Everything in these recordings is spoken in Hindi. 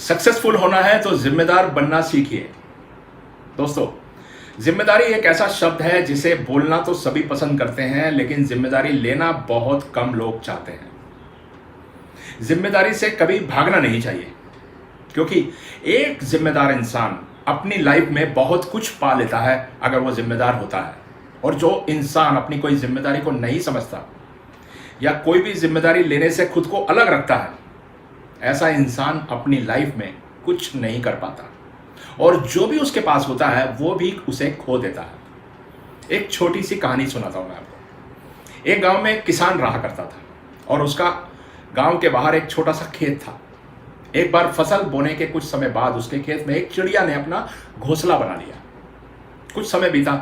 सक्सेसफुल होना है तो जिम्मेदार बनना सीखिए। दोस्तों, जिम्मेदारी एक ऐसा शब्द है जिसे बोलना तो सभी पसंद करते हैं, लेकिन जिम्मेदारी लेना बहुत कम लोग चाहते हैं। जिम्मेदारी से कभी भागना नहीं चाहिए, क्योंकि एक जिम्मेदार इंसान अपनी लाइफ में बहुत कुछ पा लेता है अगर वो जिम्मेदार होता है। और जो इंसान अपनी कोई जिम्मेदारी को नहीं समझता या कोई भी जिम्मेदारी लेने से खुद को अलग रखता है, ऐसा इंसान अपनी लाइफ में कुछ नहीं कर पाता, और जो भी उसके पास होता है वो भी उसे खो देता है। एक छोटी सी कहानी सुनाता हूं मैं आपको। एक गांव में एक किसान रहा करता था, और उसका गांव के बाहर एक छोटा सा खेत था। एक बार फसल बोने के कुछ समय बाद उसके खेत में एक चिड़िया ने अपना घोंसला बना लिया। कुछ समय बीता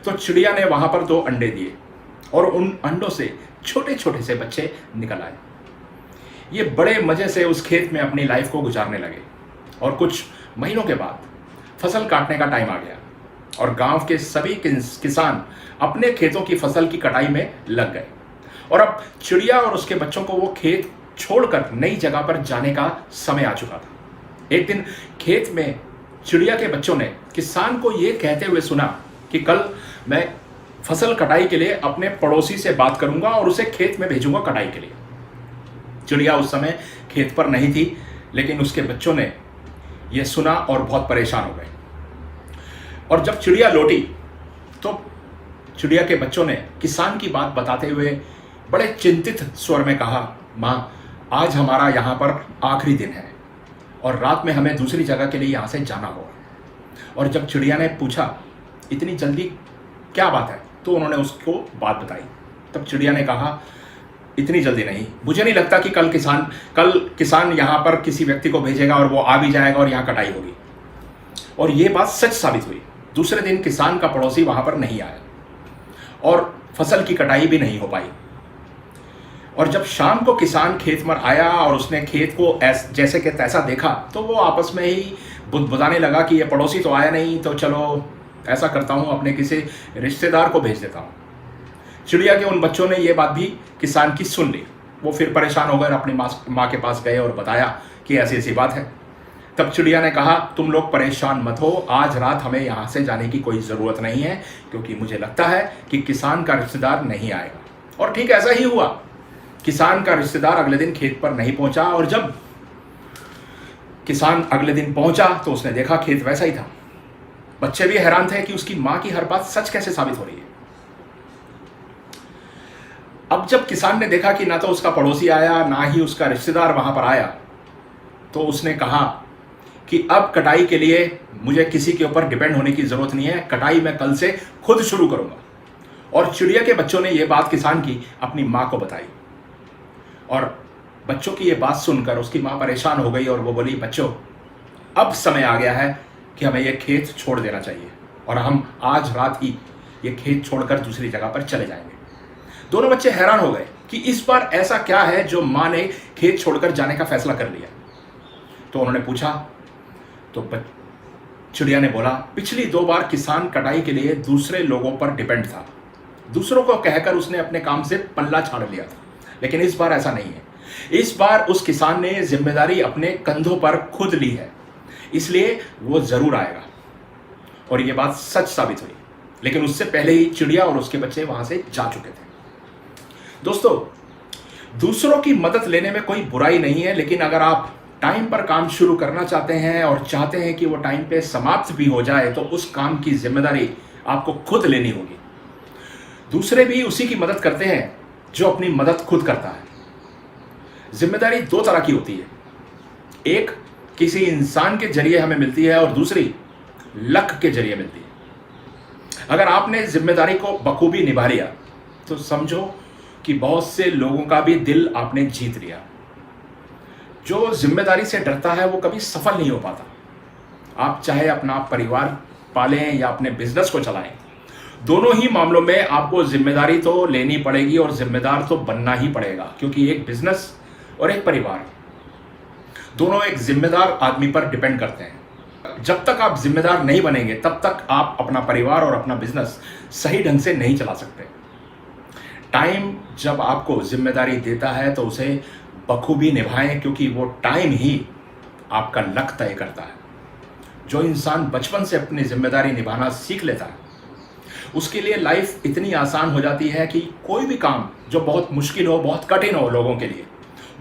तो चिड़िया ने वहां पर 2 अंडे दिए, और उन अंडों से छोटे छोटे से बच्चे निकल आए। ये बड़े मजे से उस खेत में अपनी लाइफ को गुजारने लगे, और कुछ महीनों के बाद फसल काटने का टाइम आ गया, और गांव के सभी किसान अपने खेतों की फसल की कटाई में लग गए। और अब चिड़िया और उसके बच्चों को वो खेत छोड़कर नई जगह पर जाने का समय आ चुका था। एक दिन खेत में चिड़िया के बच्चों ने किसान को ये कहते हुए सुना कि कल मैं फसल कटाई के लिए अपने पड़ोसी से बात करूंगा और उसे खेत में भेजूंगा कटाई के लिए। चिड़िया उस समय खेत पर नहीं थी, लेकिन उसके बच्चों ने यह सुना और बहुत परेशान हो गए। और जब चिड़िया लौटी तो चिड़िया के बच्चों ने किसान की बात बताते हुए बड़े चिंतित स्वर में कहा, माँ, आज हमारा यहाँ पर आखिरी दिन है और रात में हमें दूसरी जगह के लिए यहाँ से जाना होगा। और जब चिड़िया ने पूछा, इतनी जल्दी क्या बात है, तो उन्होंने उसको बात बताई। तब चिड़िया ने कहा, इतनी जल्दी नहीं, मुझे नहीं लगता कि कल किसान यहाँ पर किसी व्यक्ति को भेजेगा और वो आ भी जाएगा और यहाँ कटाई होगी। और ये बात सच साबित हुई। दूसरे दिन किसान का पड़ोसी वहाँ पर नहीं आया और फसल की कटाई भी नहीं हो पाई। और जब शाम को किसान खेत में आया और उसने खेत को जैसे कि तैसा देखा, तो वो आपस में ही बुदबुदाने लगा कि ये पड़ोसी तो आया नहीं, तो चलो ऐसा करता हूँ, अपने किसी रिश्तेदार को भेज देता हूँ। चिड़िया के उन बच्चों ने ये बात भी किसान की सुन ली। वो फिर परेशान हो गए और अपनी माँ के पास गए और बताया कि ऐसी ऐसी बात है। तब चिड़िया ने कहा, तुम लोग परेशान मत हो, आज रात हमें यहाँ से जाने की कोई ज़रूरत नहीं है, क्योंकि मुझे लगता है कि किसान का रिश्तेदार नहीं आएगा। और ठीक ऐसा ही हुआ। किसान का रिश्तेदार अगले दिन खेत पर नहीं पहुंचा, और जब किसान अगले दिन पहुंचा तो उसने देखा खेत वैसा ही था। बच्चे भी हैरान थे कि उसकी माँ की हर बात सच कैसे साबित हो रही है। अब जब किसान ने देखा कि ना तो उसका पड़ोसी आया, ना ही उसका रिश्तेदार वहां पर आया, तो उसने कहा कि अब कटाई के लिए मुझे किसी के ऊपर डिपेंड होने की जरूरत नहीं है, कटाई मैं कल से खुद शुरू करूंगा। और चिड़िया के बच्चों ने यह बात किसान की अपनी माँ को बताई, और बच्चों की यह बात सुनकर उसकी माँ परेशान हो गई और वो बोली, बच्चों, अब समय आ गया है कि हमें यह खेत छोड़ देना चाहिए, और हम आज रात ही ये खेत छोड़कर दूसरी जगह पर चले जाएंगे। दोनों बच्चे हैरान हो गए कि इस बार ऐसा क्या है जो माँ ने खेत छोड़कर जाने का फैसला कर लिया। तो उन्होंने पूछा, तो चिड़िया ने बोला, पिछली 2 बार किसान कटाई के लिए दूसरे लोगों पर डिपेंड था, दूसरों को कहकर उसने अपने काम से पल्ला झाड़ लिया था, लेकिन इस बार ऐसा नहीं है। इस बार उस किसान ने जिम्मेदारी अपने कंधों पर खुद ली है, इसलिए वो जरूर आएगा। और ये बात सच साबित हुई, लेकिन उससे पहले ही चिड़िया और उसके बच्चे वहां से जा चुके थे। दोस्तों, दूसरों की मदद लेने में कोई बुराई नहीं है, लेकिन अगर आप टाइम पर काम शुरू करना चाहते हैं और चाहते हैं कि वो टाइम पे समाप्त भी हो जाए, तो उस काम की जिम्मेदारी आपको खुद लेनी होगी। दूसरे भी उसी की मदद करते हैं जो अपनी मदद खुद करता है। जिम्मेदारी 2 तरह की होती है, एक किसी इंसान के जरिए हमें मिलती है और दूसरी लक के जरिए मिलती है। अगर आपने जिम्मेदारी को बखूबी निभा लिया तो समझो कि बहुत से लोगों का भी दिल आपने जीत लिया। जो जिम्मेदारी से डरता है वो कभी सफल नहीं हो पाता। आप चाहे अपना परिवार पालें या अपने बिजनेस को चलाएं, दोनों ही मामलों में आपको जिम्मेदारी तो लेनी पड़ेगी और जिम्मेदार तो बनना ही पड़ेगा, क्योंकि एक बिजनेस और एक परिवार दोनों एक जिम्मेदार आदमी पर डिपेंड करते हैं। जब तक आप जिम्मेदार नहीं बनेंगे तब तक आप अपना परिवार और अपना बिजनेस सही ढंग से नहीं चला सकते। टाइम जब आपको जिम्मेदारी देता है तो उसे बखूबी निभाएं, क्योंकि वो टाइम ही आपका लक तय करता है। जो इंसान बचपन से अपनी जिम्मेदारी निभाना सीख लेता है, उसके लिए लाइफ इतनी आसान हो जाती है कि कोई भी काम जो बहुत मुश्किल हो, बहुत कठिन हो लोगों के लिए,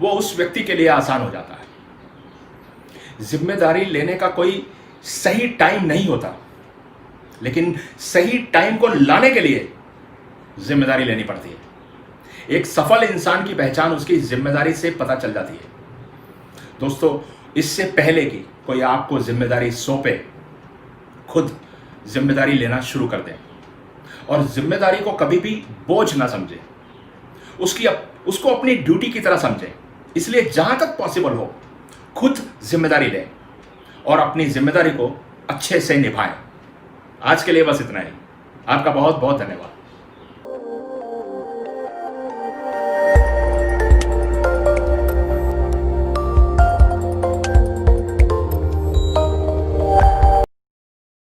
वो उस व्यक्ति के लिए आसान हो जाता है। जिम्मेदारी लेने का कोई सही टाइम नहीं होता, लेकिन सही टाइम को लाने के लिए जिम्मेदारी लेनी पड़ती है। एक सफल इंसान की पहचान उसकी जिम्मेदारी से पता चल जाती है। दोस्तों, इससे पहले कि कोई आपको जिम्मेदारी सौंपे, खुद जिम्मेदारी लेना शुरू कर दें और जिम्मेदारी को कभी भी बोझ ना समझें, उसको अपनी ड्यूटी की तरह समझें। इसलिए जहां तक पॉसिबल हो, खुद जिम्मेदारी लें और अपनी जिम्मेदारी को अच्छे से निभाएं। आज के लिए बस इतना ही। आपका बहुत बहुत धन्यवाद।